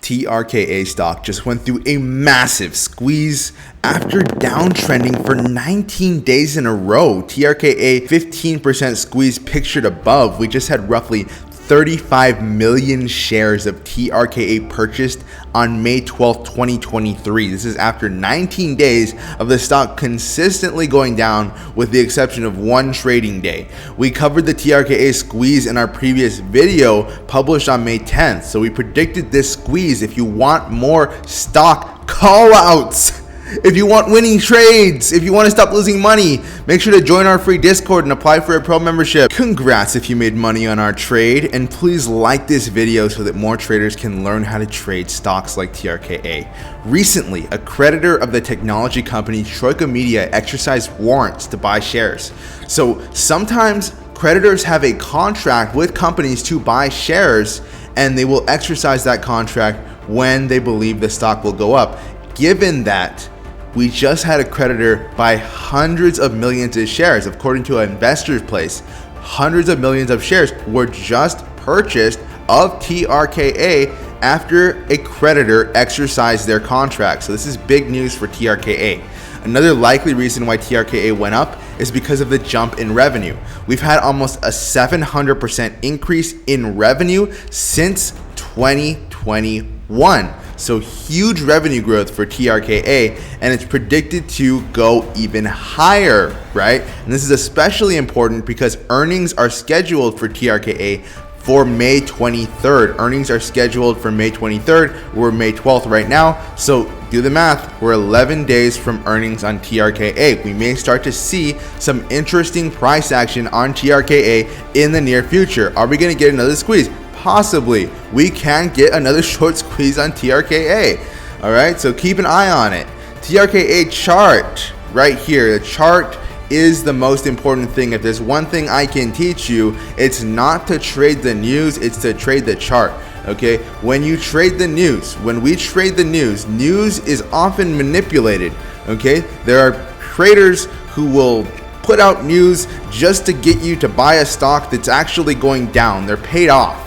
TRKA stock just went through a massive squeeze after downtrending for 19 days in a row. TRKA 15% squeeze pictured above. We just had roughly 35 million shares of TRKA purchased on May 12th, 2023. This is after 19 days of the stock consistently going down with the exception of one trading day. We covered the TRKA squeeze in our previous video published on May 10th. So we predicted this squeeze. If you want more stock call outs, if you want winning trades, if you want to stop losing money, make sure to join our free Discord and apply for a pro membership. Congrats if you made money on our trade, and please like this video so that more traders can learn how to trade stocks like TRKA. Recently, a creditor of the technology company Troika Media exercised warrants to buy shares. So sometimes creditors have a contract with companies to buy shares, and they will exercise that contract when they believe the stock will go up. Given that we just had a creditor buy hundreds of millions of shares, according to an Investor's Place, hundreds of millions of shares were just purchased of TRKA after a creditor exercised their contract. So this is big news for TRKA. Another likely reason why TRKA went up is because of the jump in revenue. We've had almost a 700% increase in revenue since 2021. So huge revenue growth for TRKA, and it's predicted to go even higher, right? And this is especially important because earnings are scheduled for TRKA for May 23rd. Earnings are scheduled for May 23rd. We're May 12th right now. So do the math. We're 11 days from earnings on TRKA. We may start to see some interesting price action on TRKA in the near future. Are we going to get another squeeze? Possibly. We can get another short squeeze on TRKA. All right, so keep an eye on it. TRKA chart right here. The chart is the most important thing. If there's one thing I can teach you, it's not to trade the news, it's to trade the chart. Okay, when you trade the news, when we trade the news is often manipulated. Okay, there are traders who will put out news just to get you to buy a stock that's actually going down. They're paid off.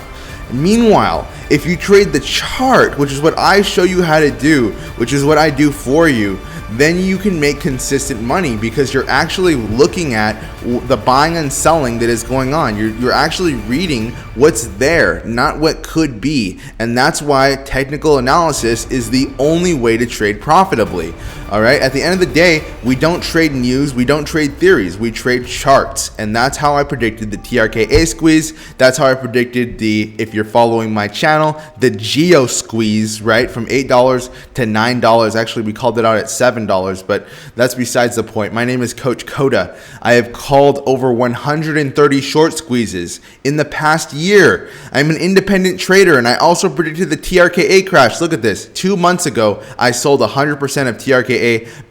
Meanwhile, if you trade the chart, which is what I show you how to do, which is what I do for you, then you can make consistent money because you're actually looking at the buying and selling that is going on. You're actually reading what's there, not what could be. And that's why technical analysis is the only way to trade profitably. All right. At the end of the day, we don't trade news. We don't trade theories. We trade charts. And that's how I predicted the TRKA squeeze. That's how I predicted if you're following my channel, the Geo squeeze, right? From $8 to $9. Actually, we called it out at $7, but that's besides the point. My name is Coach Koda. I have called over 130 short squeezes in the past year. I'm an independent trader, and I also predicted the TRKA crash. Look at this. 2 months ago, I sold 100% of TRKA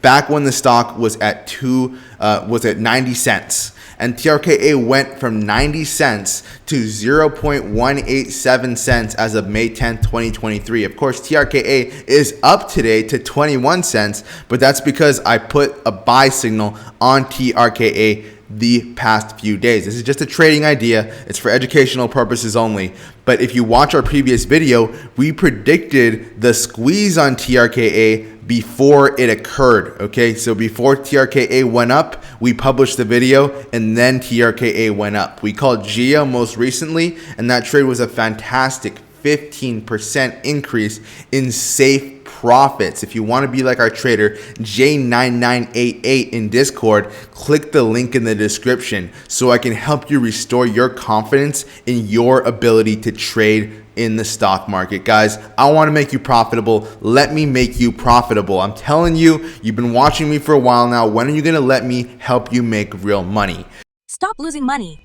back when the stock was at 90 cents. And TRKA went from 90 cents to 0.187 cents as of May 10th, 2023. Of course, TRKA is up today to 21 cents, but that's because I put a buy signal on TRKA the past few days. This is just a trading idea. It's for educational purposes only. But if you watch our previous video, we predicted the squeeze on TRKA before it occurred. Okay, so before TRKA went up, we published the video, and then TRKA went up. We called Geo most recently, and that trade was a fantastic 15% increase in safe profits. If you want to be like our trader J9988 in Discord, click the link in the description so I can help you restore your confidence in your ability to trade in the stock market. Guys, I want to make you profitable. Let me make you profitable. I'm telling you, you've been watching me for a while now. When are you going to let me help you make real money? Stop losing money.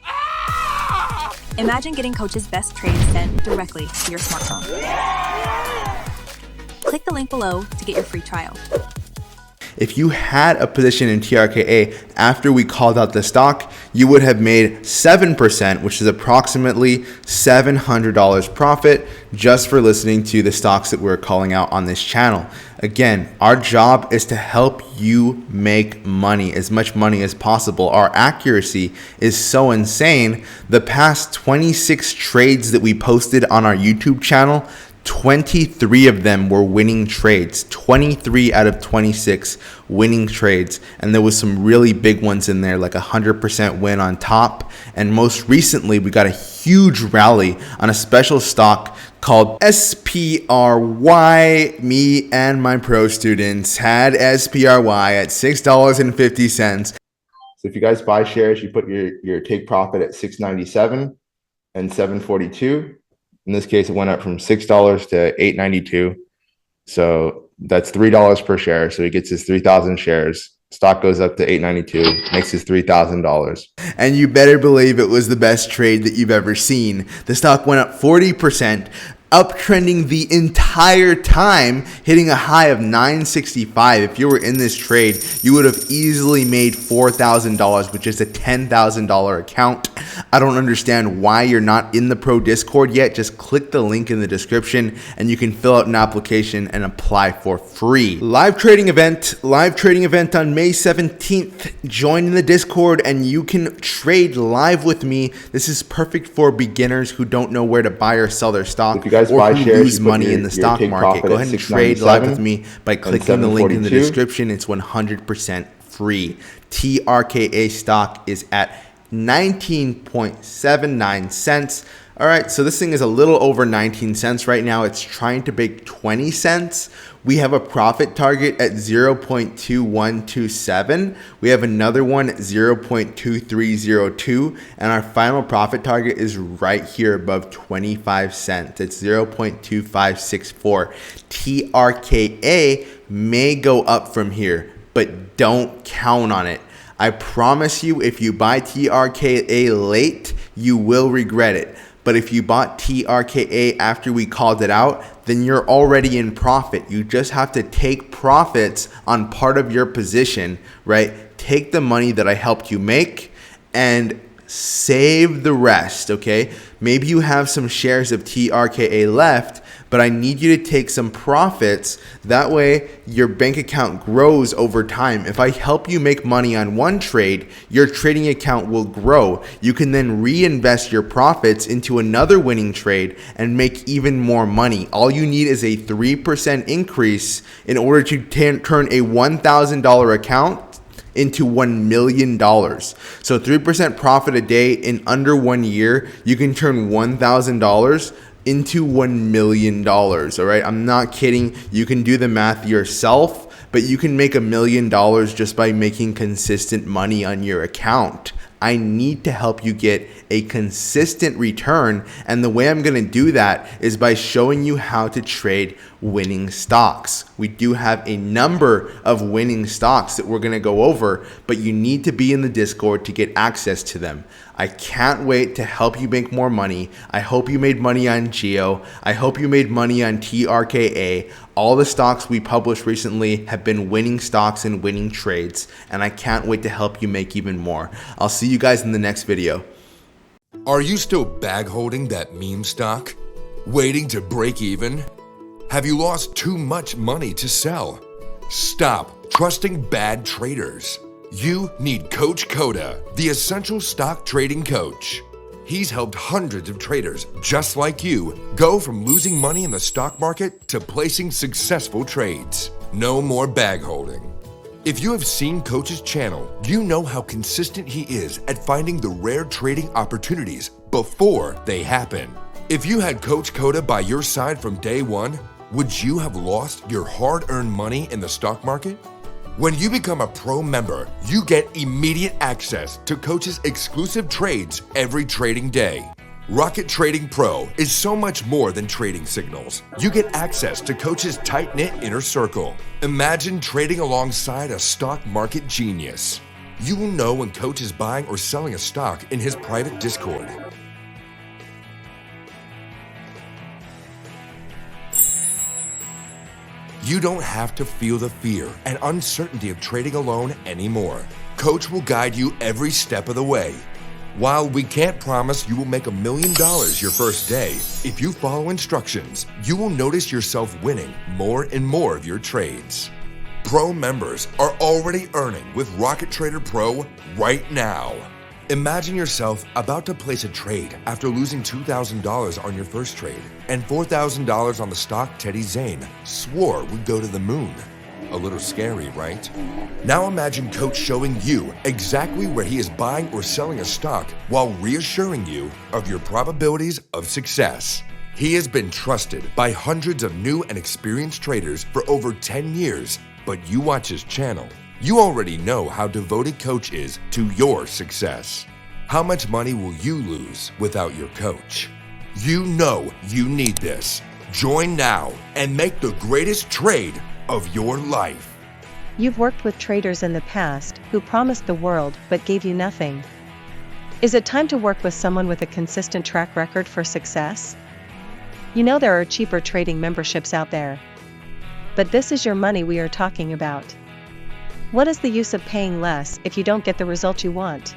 Imagine getting Coach's best trades sent directly to your smartphone. Click the link below to get your free trial. If you had a position in TRKA after we called out the stock, you would have made 7%, which is approximately $700 profit just for listening to the stocks that we're calling out on this channel. Again, our job is to help you make money, as much money as possible. Our accuracy is so insane. The past 26 trades that we posted on our YouTube channel, 23 of them were winning trades, 23 out of 26 winning trades. And there was some really big ones in there, like 100% win on top. And most recently, we got a huge rally on a special stock called SPRY. Me and my pro students had SPRY at $6.50. So if you guys buy shares, you put your take profit at $6.97 and $7.42. In this case, it went up from $6 to $8.92. So that's $3 per share. So he gets his 3,000 shares. Stock goes up to $8.92, makes his $3,000. And you better believe it was the best trade that you've ever seen. The stock went up 40%, uptrending the entire time, hitting a high of $965. If you were in this trade, you would have easily made $4,000, which is a $10,000 account. I don't understand why you're not in the pro Discord yet. Just click the link in the description and you can fill out an application and apply for free. Live trading event on May 17th. Join in the Discord and you can trade live with me. This is perfect for beginners who don't know where to buy or sell their stock. If you guys or buy who shares, lose money in the stock market. Go ahead and trade live with me by clicking the link in the description. It's 100% free. TRKA stock is at 19.79 cents. All right, so this thing is a little over 19 cents right now. It's trying to make 20 cents. We have a profit target at 0.2127. We have another one at 0.2302. And our final profit target is right here above 25 cents. It's 0.2564. TRKA may go up from here, but don't count on it. I promise you, if you buy TRKA late, you will regret it. But if you bought TRKA after we called it out, then you're already in profit. You just have to take profits on part of your position, right? Take the money that I helped you make and save the rest, okay? Maybe you have some shares of TRKA left, but I need you to take some profits. That way your bank account grows over time. If I help you make money on one trade, your trading account will grow. You can then reinvest your profits into another winning trade and make even more money. All you need is a 3% increase in order to turn a $1,000 account into $1 million. So 3% profit a day in under 1 year, you can turn $1,000 into $1 million. All right. I'm not kidding. You can do the math yourself, but you can make $1 million just by making consistent money on your account. I need to help you get a consistent return. And the way I'm going to do that is by showing you how to trade winning stocks. We do have a number of winning stocks that we're going to go over, but you need to be in the Discord to get access to them. I can't wait to help you make more money. I hope you made money on Geo. I hope you made money on TRKA. All the stocks we published recently have been winning stocks and winning trades, and I can't wait to help you make even more. I'll see you guys in the next video. Are you still bag holding that meme stock? Waiting to break even? Have you lost too much money to sell? Stop trusting bad traders. You need Coach Koda, the essential stock trading coach. He's helped hundreds of traders just like you go from losing money in the stock market to placing successful trades. No more bag holding. If you have seen Coach's channel, you know how consistent he is at finding the rare trading opportunities before they happen. If you had Coach Koda by your side from day one, would you have lost your hard-earned money in the stock market? When you become a pro member, you get immediate access to Coach's exclusive trades every trading day. Rocket Trading Pro is so much more than trading signals. You get access to Coach's tight-knit inner circle. Imagine trading alongside a stock market genius. You will know when Coach is buying or selling a stock in his private Discord. You don't have to feel the fear and uncertainty of trading alone anymore. Coach will guide you every step of the way. While we can't promise you will make $1 million your first day, if you follow instructions, you will notice yourself winning more and more of your trades. Pro members are already earning with Rocket Trader Pro right now. Imagine yourself about to place a trade after losing $2,000 on your first trade and $4,000 on the stock Teddy Zane swore would go to the moon. A little scary, right? Now imagine Coach showing you exactly where he is buying or selling a stock while reassuring you of your probabilities of success. He has been trusted by hundreds of new and experienced traders for over 10 years, but you watch his channel. You already know how devoted Coach is to your success. How much money will you lose without your coach? You know you need this. Join now and make the greatest trade of your life. You've worked with traders in the past who promised the world but gave you nothing. Is it time to work with someone with a consistent track record for success? You know there are cheaper trading memberships out there. But this is your money we are talking about. What is the use of paying less if you don't get the result you want?